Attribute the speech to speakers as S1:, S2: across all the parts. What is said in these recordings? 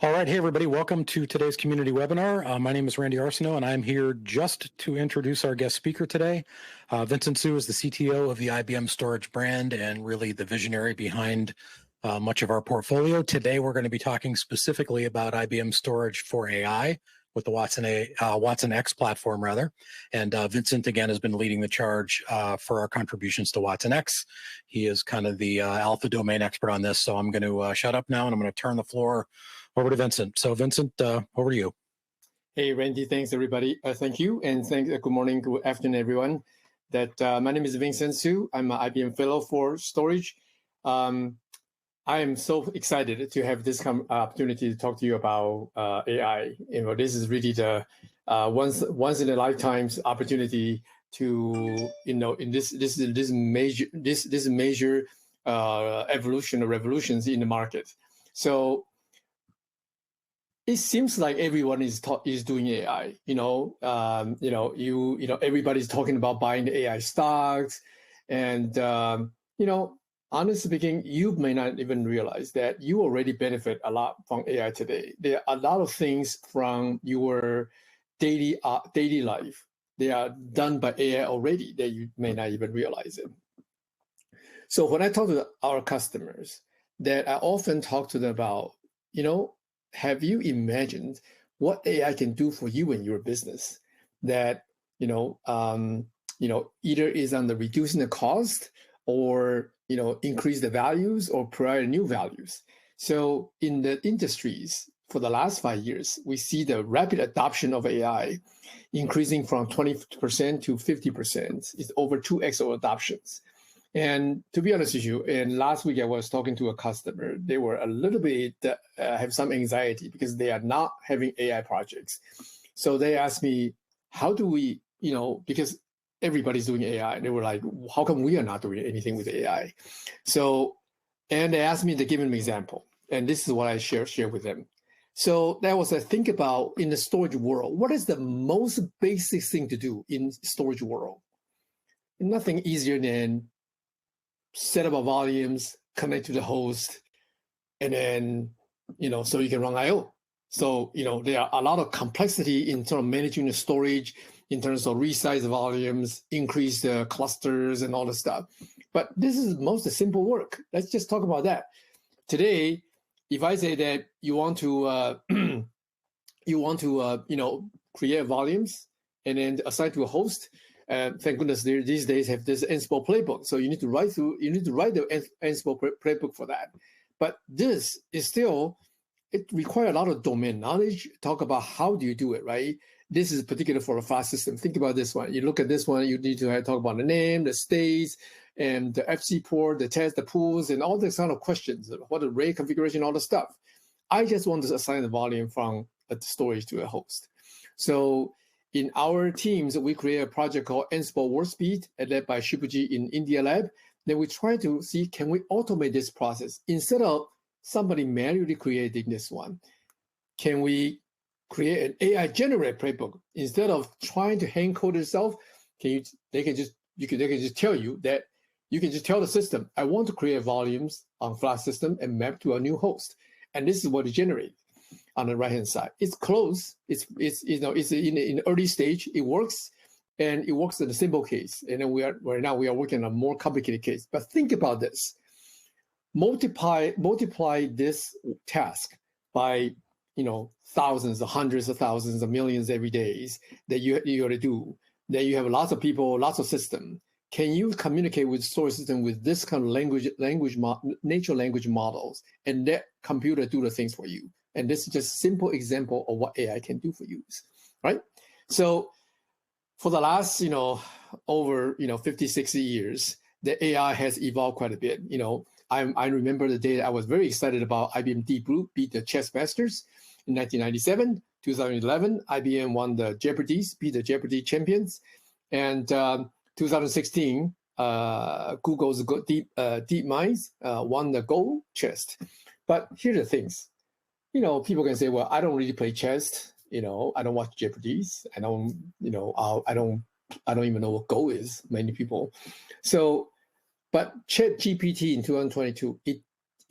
S1: All right. Hey, everybody. Welcome to today's community webinar. My name is Randy Arsenault, and I'm here just to introduce our guest speaker today. Vincent Hsu is the CTO of the IBM Storage brand and really the visionary behind much of our portfolio. Today, we're going to be talking specifically about IBM Storage for AI with the Watson X platform, rather. And Vincent, again, has been leading the charge for our contributions to Watson X. He is kind of the alpha domain expert on this. So I'm going to shut up now, and I'm going to turn the floor over to Vincent. So Vincent, over to you.
S2: Hey, Randy, thanks everybody. Thank you. And good morning, good afternoon, everyone. My name is Vincent Hsu. I'm an IBM fellow for storage. I am so excited to have this opportunity to talk to you about AI. This is really the once in a lifetime's opportunity to, in this major evolution or revolutions in the market. So it seems like everyone is doing AI. Everybody's talking about buying the AI stocks, and honestly speaking, you may not even realize that you already benefit a lot from AI today. There are a lot of things from your daily life. They are done by AI already that you may not even realize it. So when I talk to our customers, that I often talk to them about, have you imagined what AI can do for you in your business? That either is on the reducing the cost, or increase the values, or provide new values. So in the industries for the last 5 years, we see the rapid adoption of AI increasing from 20% to 50%. It's over 2x of adoptions. And to be honest with you, and last week I was talking to a customer. They were a little bit have some anxiety because they are not having AI projects. So they asked me, how do we, because everybody's doing AI. They were like, how come we are not doing anything with AI? So, and they asked me to give them an example. And this is what I share with them. So that was think about in the storage world, what is the most basic thing to do in storage world? Nothing easier than set up our volumes, connect to the host, and then, so you can run I/O. So, there are a lot of complexity in terms of managing the storage, in terms of resize the volumes, increase the clusters and all the stuff. But this is most simple work. Let's just talk about that. Today, if I say that you want to, create volumes and then assign to a host, thank goodness these days have this Ansible playbook. So you need to write the Ansible playbook for that. But this is still, it requires a lot of domain knowledge. Talk about how do you do it, right? This is particular for a file system. Think about this one. You look at this one, you need to talk about the name, the states, and the FC port, the test, the pools, and all this kind of questions. What the RAID configuration, all the stuff. I just want to assign the volume from the storage to a host. So in our teams, we create a project called Ansible WorkSpeed, led by Shibuji in India Lab. Then we try to see, can we automate this process? Instead of somebody manually creating this one, can we create an AI generated playbook? Instead of trying to hand code itself, they can just tell you that you can just tell the system, I want to create volumes on flash system and map to a new host. And this is what it generates. On the right-hand side, it's close. It's in the early stage. It works, and it works in a simple case. And then right now we are working on a more complicated case. But think about this: multiply this task by thousands, or hundreds of thousands, of millions every day that you got to do. Then you have lots of people, lots of systems. Can you communicate with storage system with this kind of natural language models, and that computer do the things for you? And this is just a simple example of what AI can do for you, right? So for the last, over, 50, 60 years, the AI has evolved quite a bit. I remember the day I was very excited about IBM Deep Blue beat the chess masters in 1997, 2011, IBM won the Jeopardies, beat the Jeopardy champions. And 2016, Google's Deep Minds won the gold chest. But here are the things. People can say, well, I don't really play chess. I don't watch Jeopardies. I don't even know what Go is, many people. So, but ChatGPT in 2022, it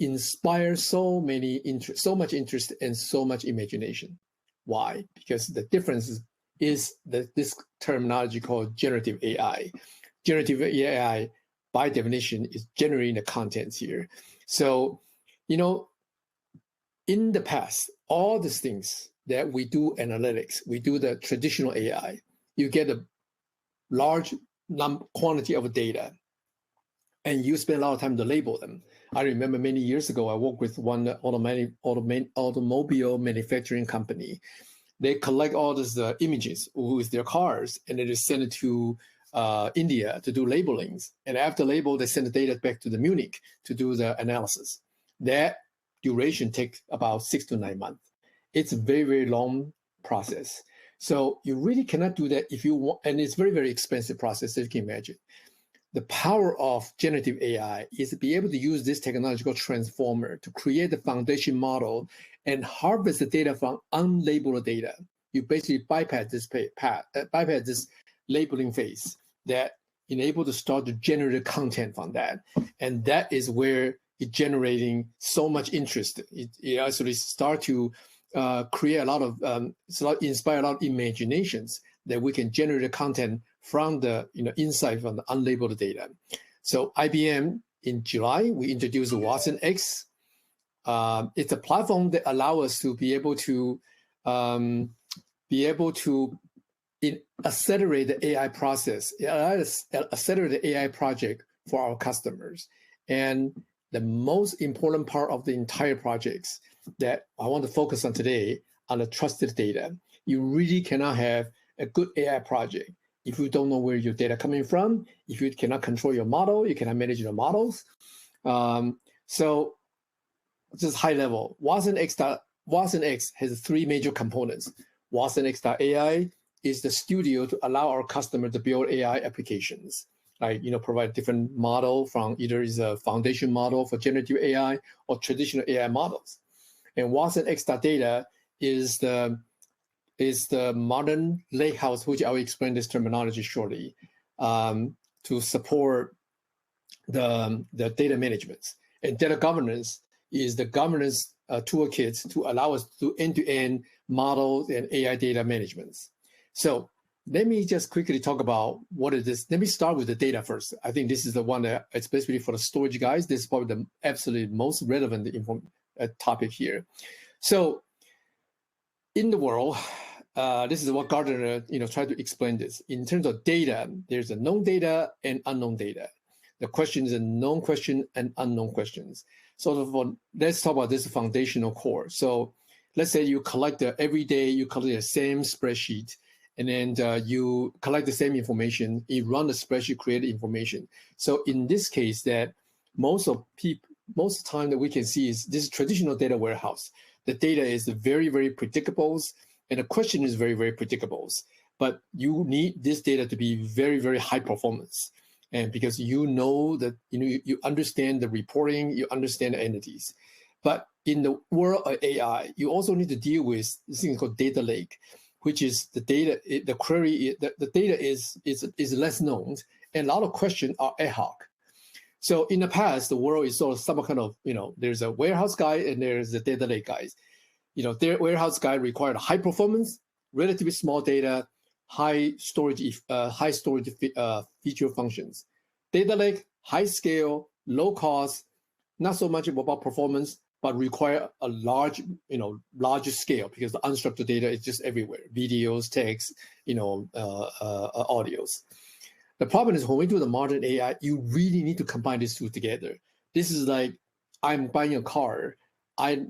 S2: inspire so much interest and so much imagination. Why? Because the difference is that this terminology called generative AI. Generative AI, by definition, is generating the contents here. So, in the past, all these things that we do analytics, we do the traditional AI, you get a large quantity of data, and you spend a lot of time to label them. I remember many years ago, I worked with one automobile manufacturing company. They collect all these images with their cars, and they just send it to India to do labelings. And after label, they send the data back to the Munich to do the analysis. That duration takes about 6 to 9 months. It's a very, very long process. So you really cannot do that if you want, and it's very, very expensive process, as you can imagine. The power of generative AI is to be able to use this technological transformer to create the foundation model and harvest the data from unlabeled data. You basically bypass this labeling phase that enable to start to generate content from that. And that is where it's generating so much interest. It actually start to create a lot of, inspire a lot of imaginations that we can generate the content from the insight from the unlabeled data. So IBM in July, we introduced Watson X. It's a platform that allows us to be able to accelerate the AI process, accelerate the AI project for our customers. And the most important part of the entire projects that I want to focus on today on the trusted data. You really cannot have a good AI project if you don't know where your data coming from, if you cannot control your model, you cannot manage your models. So just high level, Watson X has 3 major components. Watson X.ai is the studio to allow our customer to build AI applications. Like, provide different model from either is a foundation model for generative AI or traditional AI models. And Watson X.data is the modern lakehouse, which I will explain this terminology shortly, to support the data management. And data governance is the governance toolkit to allow us to end-to-end models and AI data management. So let me just quickly talk about what it is. Let me start with the data first. I think this is the one that, especially for the storage guys, this is probably the absolutely most relevant topic here. So in the world, this is what Gardner, tried to explain this. In terms of data, there's a known data and unknown data. The question is a known question and unknown questions. So let's talk about this foundational core. So let's say you collect every day, you collect the same spreadsheet, and then you collect the same information, you run the spreadsheet, create information. So in this case, that most of the time that we can see is this traditional data warehouse. The data is very, very predictable, and the question is very, very predictable. But you need this data to be very, very high performance. And because that you understand the reporting, you understand the entities. But in the world of AI, you also need to deal with this thing called data lake, which is the data, the query, the data is less known, and a lot of questions are ad hoc. So in the past, the world is sort of some kind of, there's a warehouse guy and there's a data lake guys. Their warehouse guy required high performance, relatively small data, high storage feature functions. Data lake, high scale, low cost, not so much about performance, but require a larger scale because the unstructured data is just everywhere. Videos, text, audios. The problem is when we do the modern AI, you really need to combine these two together. This is like, I'm buying a car. I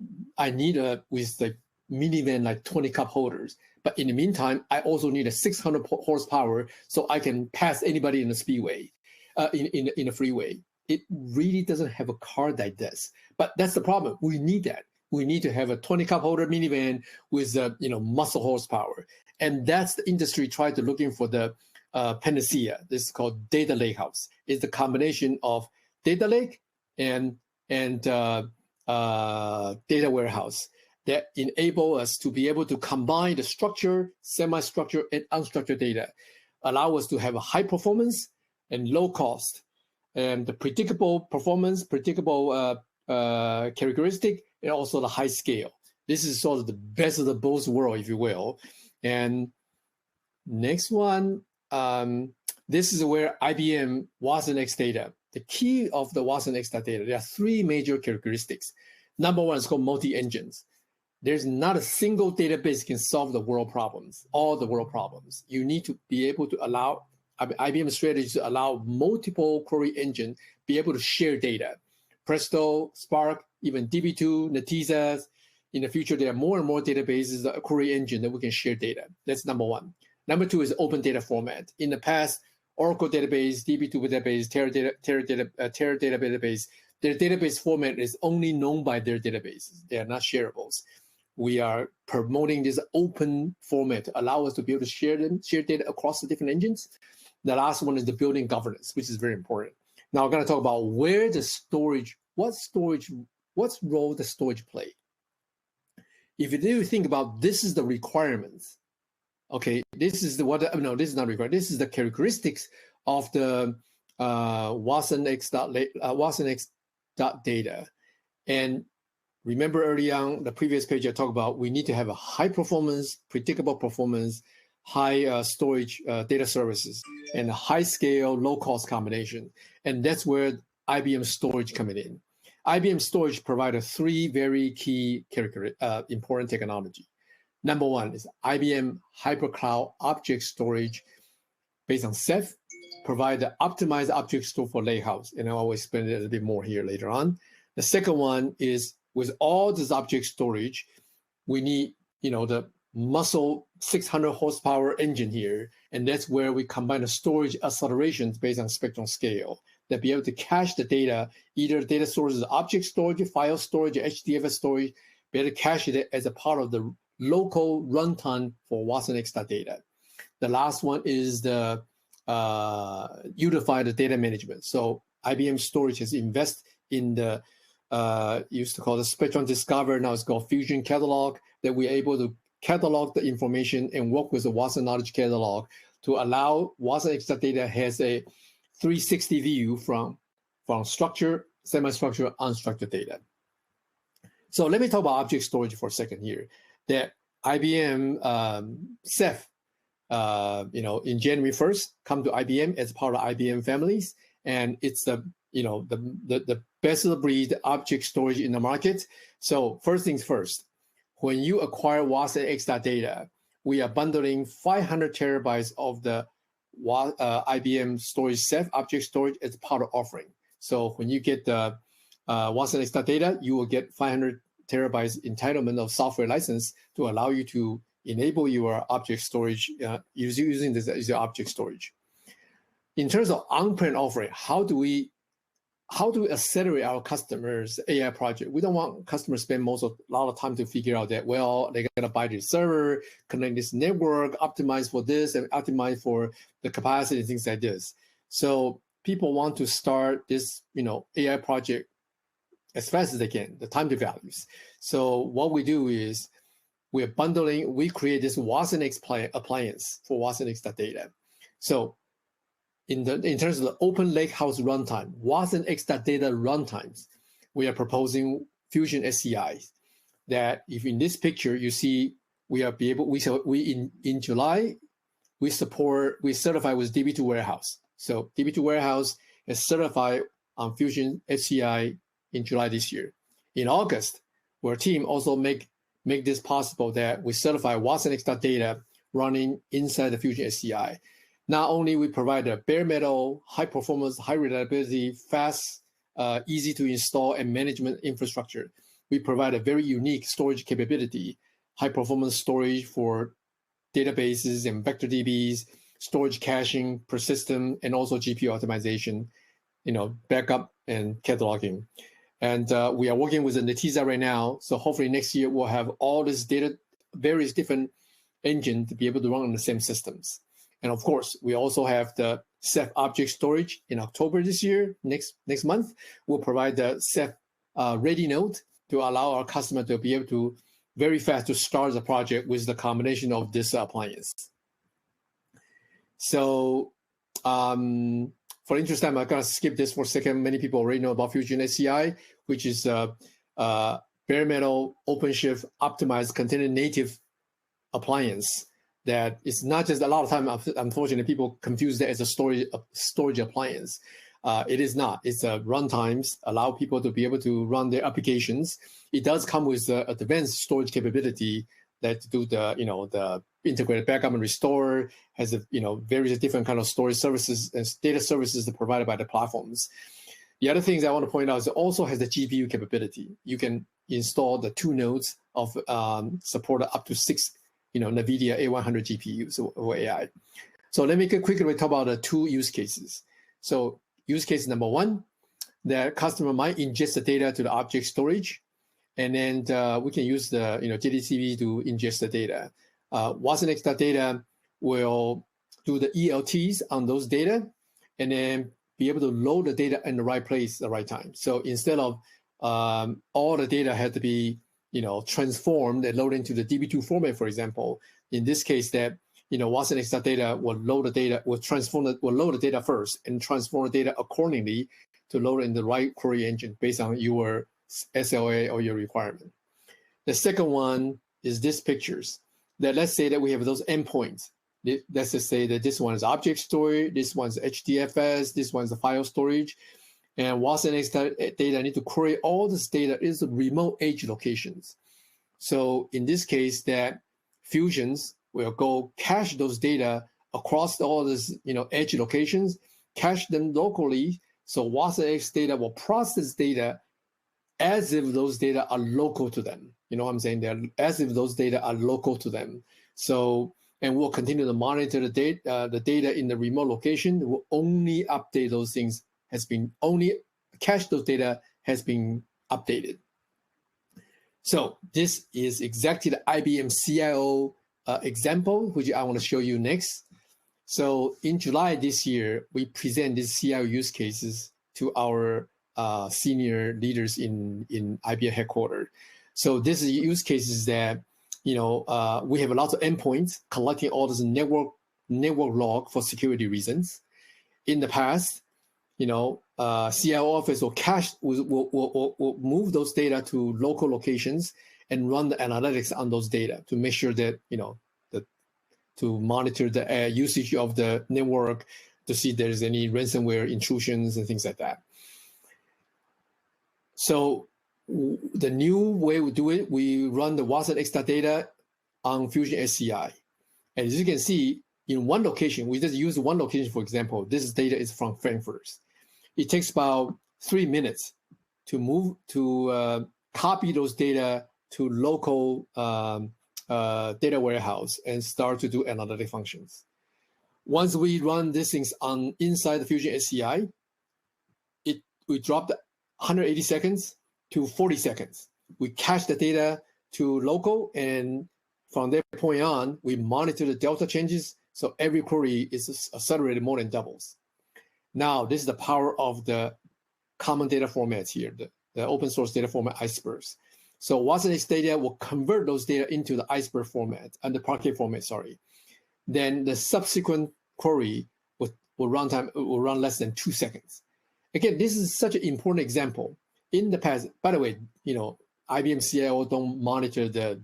S2: need with the minivan, like 20 cup holders. But in the meantime, I also need a 600 horsepower so I can pass anybody in the speedway, in a freeway. It really doesn't have a car that does. But that's the problem. We need that. We need to have a 20 cup holder minivan with muscle horsepower. And that's the industry tried to looking for the panacea. This is called data lakehouse. It's the combination of data lake and data warehouse that enable us to be able to combine the structured, semi-structured, and unstructured data, allow us to have a high performance and low cost, and the predictable performance, predictable characteristic, and also the high scale. This is sort of the best of the both worlds, if you will. And next one, this is where IBM watsonx data. The key of the watsonx data, there are three major characteristics. Number one is called multi-engines. There's not a single database can solve the world problems, all the world problems. You need to be able to allow IBM strategy to allow multiple query engine be able to share data. Presto, Spark, even DB2, Netezza. In the future, there are more and more databases, a query engine that we can share data. That's number one. Number two is open data format. In the past, Oracle database, DB2 database, Teradata database, their database format is only known by their databases. They are not shareables. We are promoting this open format to allow us to be able to share data across the different engines. The last one is the building governance, which is very important. Now we're going to talk about where the storage, what role the storage play. If you do think about this is the requirements, okay, this is the this is not required. This is the characteristics of the watsonx.data. And remember early on the previous page I talked about, we need to have a high performance, predictable performance, high storage data services, and a high scale, low cost combination. And that's where IBM storage coming in. IBM storage provided three very key important technology. Number one is IBM HyperCloud object storage based on Ceph, provide the optimized object store for Lakehouse. And I'll explain it a little bit more here later on. The second one is with all this object storage, we need, the muscle 600 horsepower engine here. And that's where we combine the storage accelerations based on spectrum scale that be able to cache the data, either data sources, object storage, file storage, HDFS storage, be able to cache it as a part of the local runtime for watsonx.data. The last one is the unified data management. So IBM storage has invested in the used to call the Spectrum Discover, now it's called Fusion Catalog, that we're able to catalog the information and work with the Watson Knowledge Catalog to allow watsonx.data has a 360 view from structured, semi-structured, unstructured data. So let me talk about object storage for a second here. That IBM Ceph, in January 1st, come to IBM as part of IBM families, and it's the best of the breed object storage in the market. So first things first, when you acquire watsonx.data, we are bundling 500 terabytes of the IBM storage Ceph object storage as part of offering. So when you get the watsonx.data, you will get 500 terabytes entitlement of software license to allow you to enable your object storage using this as your object storage. In terms of on-prem offering, how do we accelerate our customers' AI project? We don't want customers to spend a lot of time to figure out that, well, they're going to buy this server, connect this network, optimize for this, and optimize for the capacity and things like this. So people want to start this, AI project as fast as they can, the time to values. So what we do is we create this watsonx appliance for watsonx.data. So in terms of the open lakehouse runtime, watsonx.data runtimes, we are proposing Fusion SCI. That if in this picture you see, in July we certify with DB2 Warehouse. So DB2 Warehouse is certified on Fusion SCI in July this year. In August, our team also make this possible that we certify watsonx.data running inside the Fusion SCI. Not only we provide a bare metal, high performance, high reliability, fast, easy to install and management infrastructure, we provide a very unique storage capability, high performance storage for databases and vector DBs, storage caching per system, and also GPU optimization, backup and cataloging. And we are working with the Netezza right now. So hopefully next year we'll have all this data, various different engines to be able to run on the same systems. And of course, we also have the Ceph object storage in October this year. Next month, we'll provide the Ceph ready node to allow our customer to be able to very fast to start the project with the combination of this appliance. So for interest time, I'm going to skip this for a second. Many people already know about Fusion SCI. which is bare metal, OpenShift, optimized container native appliance. That is not just, a lot of time, unfortunately, people confuse that as a storage appliance. It is not. It's runtimes, allow people to be able to run their applications. It does come with advanced storage capability that do the, the integrated backup and restore, has various different kind of storage services and data services that are provided by the platforms. The other things I want to point out is it also has the GPU capability. You can install the 2 nodes of support up to 6 NVIDIA A100 GPUs or AI. So let me quickly talk about the 2 use cases. So use case number 1, the customer might ingest the data to the object storage, and then we can use the JDCV to ingest the data. watsonx.data will do the ELTs on those data, and then be able to load the data in the right place at the right time. So instead of all the data had to be transformed and loaded into the DB2 format, for example, in this case, that watsonx.data will load the data, will load the data first and transform the data accordingly to load in the right query engine based on your SLA or your requirement. The second one is this pictures. That let's say that we have those endpoints. Let's just say that this one is object storage, this one's HDFS, this one's the file storage. And watsonx.data need to query all this data is the remote edge locations. So in this case, that Fusions will go cache those data across all these edge locations, cache them locally. So watsonx.data will process data as if those data are local to them. You know what I'm saying? They're as if those data are local to them. So, and we'll continue to monitor the data in the remote location. We'll only update those things only cache those data has been updated. So this is exactly the IBM CIO example, which I want to show you next. So in July this year, we present these CIO use cases to our senior leaders in IBM headquarters. So this is use cases that we have a lot of endpoints collecting all this network log for security reasons. In the past, CIO office will move those data to local locations and run the analytics on those data to make sure that to monitor the usage of the network to see if there's any ransomware intrusions and things like that. So the new way we do it, we run the watsonx.data on Fusion SCI. And as you can see, in one location, we just use one location, for example, this data is from Frankfurt. It takes about 3 minutes to copy those data to local data warehouse and start to do analytic functions. Once we run these things inside the Fusion SCI, we drop the 180 seconds to 40 seconds. We cache the data to local, and from that point on, we monitor the delta changes. So every query is accelerated more than doubles. Now, this is the power of the common data formats here, the open source data format icebergs. So watsonx.data will convert those data into the iceberg format and the Parquet format, sorry. Then the subsequent query will run less than 2 seconds. Again, this is such an important example. In the past, by the way, IBM CIO don't monitor the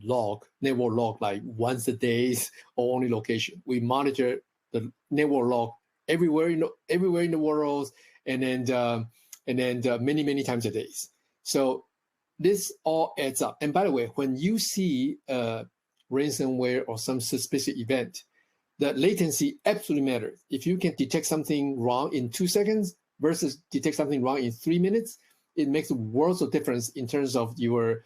S2: network log like once a day or only location. We monitor the network log everywhere in the world, and then many times a day. So this all adds up. And by the way, when you see ransomware or some suspicious event, the latency absolutely matters. If you can detect something wrong in 2 seconds versus detect something wrong in 3 minutes, it makes worlds of difference in terms of your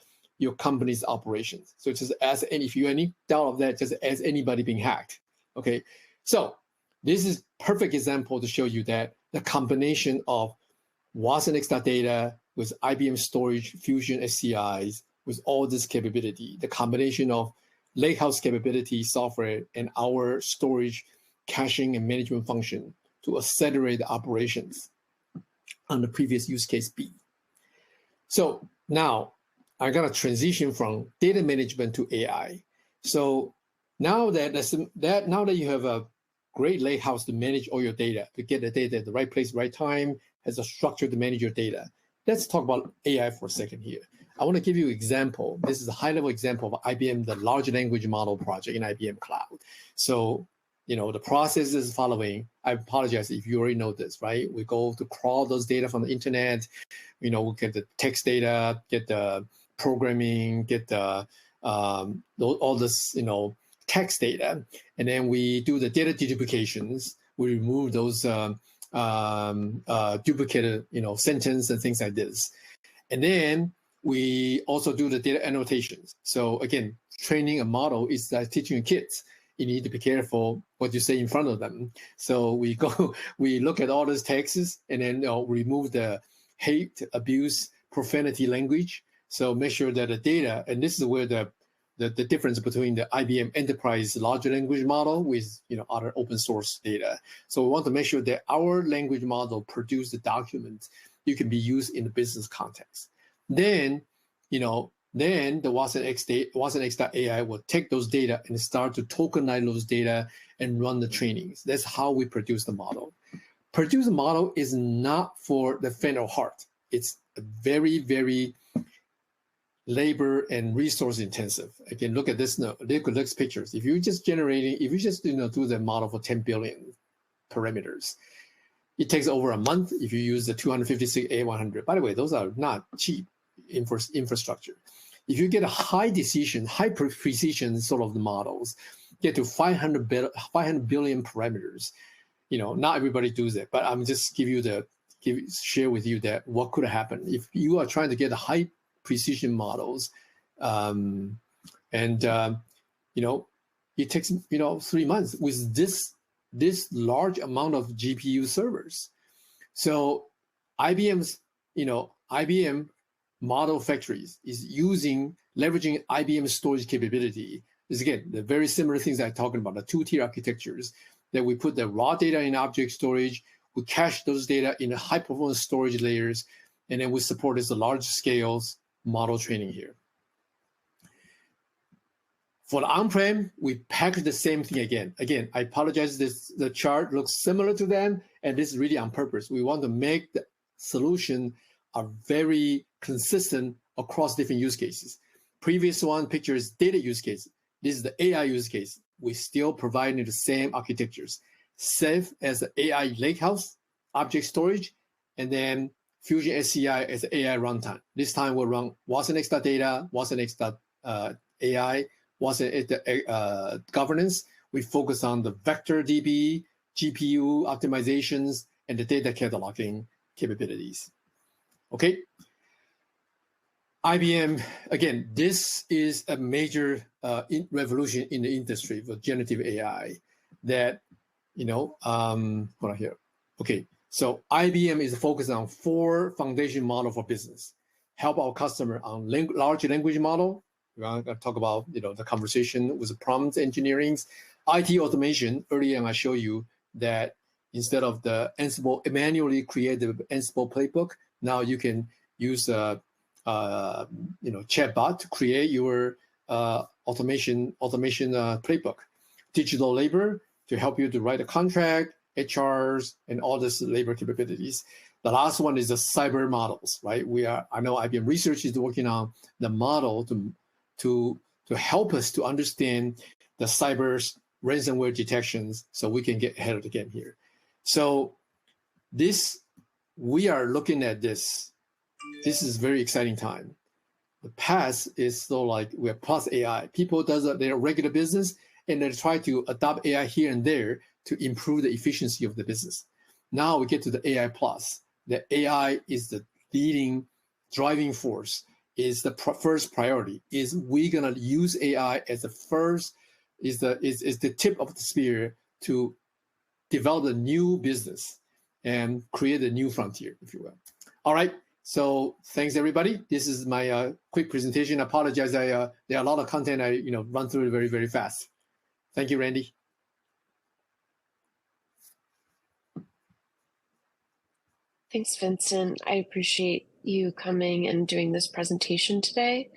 S2: company's operations. So just ask, and if you have any doubt of that, just ask anybody being hacked. Okay, so this is perfect example to show you that the combination of watsonx.data with IBM storage, Fusion SCIs, with all this capability, the combination of Lakehouse capability software and our storage, caching, and management function to accelerate the operations on the previous use case B. So now I'm gonna transition from data management to AI. So now that you have a great Lakehouse to manage all your data, to get the data at the right place, right time, has a structure to manage your data. let's talk about AI for a second here. I want to give you an example. This is a high-level example of IBM, the large language model project in IBM Cloud. So, the process is following. I apologize if you already know this, right? We go to crawl those data from the internet. We get the text data, get the programming, get the all this, text data, and then we do the data deduplications. We remove those duplicated, sentence and things like this, and then we also do the data annotations. So again, training a model is like teaching kids. You need to be careful what you say in front of them. So we look at all those texts and then remove the hate, abuse, profanity language. So make sure that the data, and this is where the difference between the IBM Enterprise large language model with other open source data. So we want to make sure that our language model produce the documents you can be used in the business context. Then, then the WatsonX.ai will take those data and start to tokenize those data and run the trainings. That's how we produce the model. Produce a model is not for the faint of heart. It's very, very labor and resource intensive. Again, look at this. Look at these pictures. If you just do the model for 10 billion parameters, it takes over a month if you use the 256 A100. By the way, those are not cheap infrastructure. If you get a high precision sort of the models, get to 500 billion parameters. Not everybody does it, but I'm just share with you that what could happen if you are trying to get a high precision models, it takes 3 months with this large amount of GPU servers. So IBM model factories is leveraging IBM storage capability. Is again the very similar things I'm talking about, the 2-tier architectures that we put the raw data in object storage, we cache those data in high performance storage layers, and then we support this large scales model training here. For the on-prem, we package the same thing again. Again, I apologize, the chart looks similar to them, and this is really on purpose. We want to make the solution are very consistent across different use cases. Previous one picture is data use case. This is the AI use case. We still providing the same architectures, safe as the AI lakehouse, object storage, and then Fusion SCI as AI runtime. This time we'll run WatsonX.data, WatsonX.ai, Watson governance. We focus on the vector DB, GPU optimizations, and the data cataloging capabilities. Okay. IBM, again, this is a major revolution in the industry for generative AI that, hold on here. Okay, so IBM is focused on 4 foundation model for business. Help our customer on large language model. We're going to talk about, the conversation with prompt engineering, IT automation. Earlier, I showed you that instead of the Ansible manually create the Ansible playbook, now you can use chatbot to create your automation playbook. Digital labor to help you to write a contract, HRs, and all this labor capabilities. The last one is the cyber models, right? I know IBM Research is working on the model to help us to understand the cyber ransomware detections so we can get ahead of the game here. So we are looking at this. This is very exciting time. The past is so like we're plus AI. People does their regular business and they try to adopt AI here and there to improve the efficiency of the business. Now we get to the AI plus. The AI is the leading driving force, is the first priority. Is we gonna use AI as the first, is the tip of the spear to develop a new business and create a new frontier, if you will. All right. So thanks everybody. This is my quick presentation. I apologize. There are a lot of content I run through very, very fast. Thank you, Randy.
S3: Thanks, Vincent. I appreciate you coming and doing this presentation today.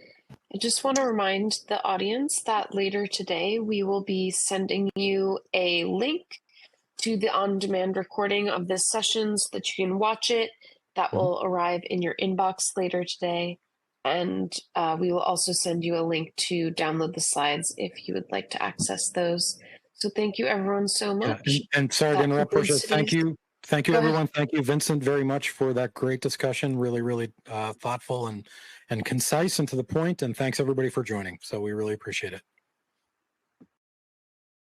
S3: I just want to remind the audience that later today we will be sending you a link to the on-demand recording of this session so that you can watch it That will arrive in your inbox later today. And we will also send you a link to download the slides if you would like to access those. So thank you, everyone, so much.
S1: Yeah, and sorry to interrupt, Portia. Thank you. Thank you,
S3: Go
S1: everyone.
S3: ahead.
S1: Thank you, Vincent, very much for that great discussion. Really, really thoughtful and concise and to the point. And thanks, everybody, for joining. So we really appreciate it.